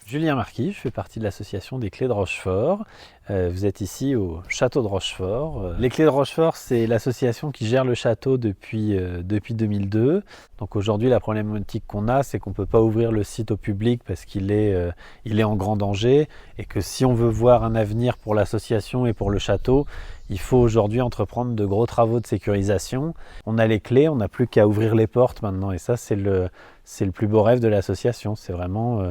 Julien Marquis, je fais partie de l'association des Clés de Rochefort. Vous êtes ici au château de Rochefort. Les Clés de Rochefort, c'est l'association qui gère le château depuis 2002. Donc aujourd'hui, la problématique qu'on a, c'est qu'on ne peut pas ouvrir le site au public parce qu'il est en grand danger et que si on veut voir un avenir pour l'association et pour le château, il faut aujourd'hui entreprendre de gros travaux de sécurisation. On a les clés, on n'a plus qu'à ouvrir les portes maintenant et ça, c'est le plus beau rêve de l'association. C'est vraiment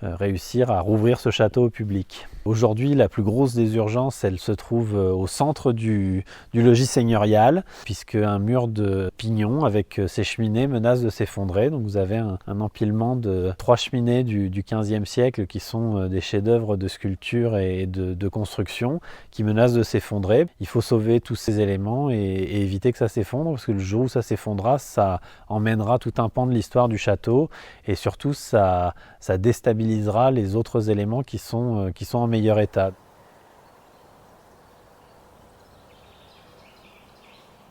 réussir à rouvrir ce château au public. Aujourd'hui, la plus grosse des urgences, elle se trouve au centre du logis seigneurial, puisque un mur de pignon avec ses cheminées menace de s'effondrer. Donc vous avez un empilement de 3 cheminées du XVe siècle qui sont des chefs-d'œuvre de sculpture et de construction qui menacent de s'effondrer. Il faut sauver tous ces éléments et éviter que ça s'effondre, parce que le jour où ça s'effondrera, ça emmènera tout un pan de l'histoire du château et surtout ça déstabilisera les autres éléments qui sont en meilleur état.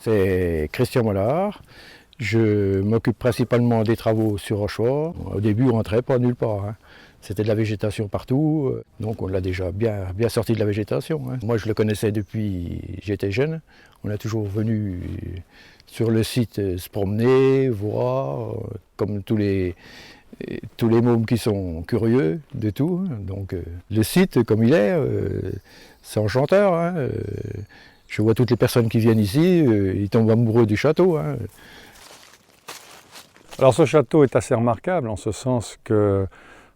C'est Christian Mollard. Je m'occupe principalement des travaux sur Rochefort. Au début, on rentrait pas nulle part, hein. C'était de la végétation partout, donc on l'a déjà bien sorti de la végétation, hein. Moi, je le connaissais depuis j'étais jeune. On a toujours venu sur le site se promener, voir, comme tous les mômes qui sont curieux de tout. Donc le site, comme il est, c'est enchanteur, hein. Je vois toutes les personnes qui viennent ici, ils tombent amoureux du château, hein. Alors ce château est assez remarquable en ce sens que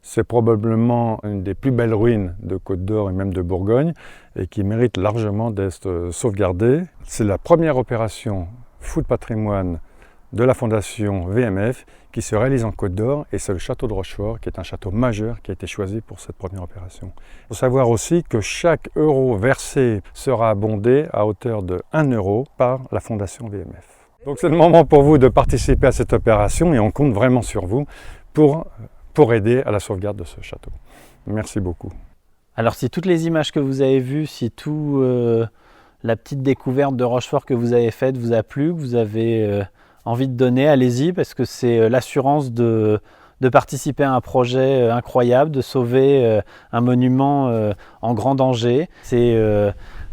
c'est probablement une des plus belles ruines de Côte-d'Or et même de Bourgogne et qui mérite largement d'être sauvegardée. C'est la première opération Food Patrimoine de la fondation VMF qui se réalise en Côte-d'Or et c'est le château de Rochefort qui est un château majeur qui a été choisi pour cette première opération. Il faut savoir aussi que chaque euro versé sera abondé à hauteur de 1 euro par la fondation VMF. Donc c'est le moment pour vous de participer à cette opération et on compte vraiment sur vous pour aider à la sauvegarde de ce château. Merci beaucoup. Alors si toutes les images que vous avez vues, si la petite découverte de Rochefort que vous avez faite vous a plu, que vous avez envie de donner, allez-y, parce que c'est l'assurance de participer à un projet incroyable, de sauver un monument en grand danger. C'est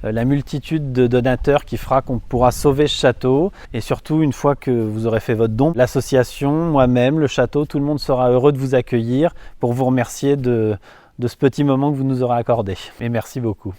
la multitude de donateurs qui fera qu'on pourra sauver ce château. Et surtout, une fois que vous aurez fait votre don, l'association, moi-même, le château, tout le monde sera heureux de vous accueillir pour vous remercier de ce petit moment que vous nous aurez accordé. Et merci beaucoup.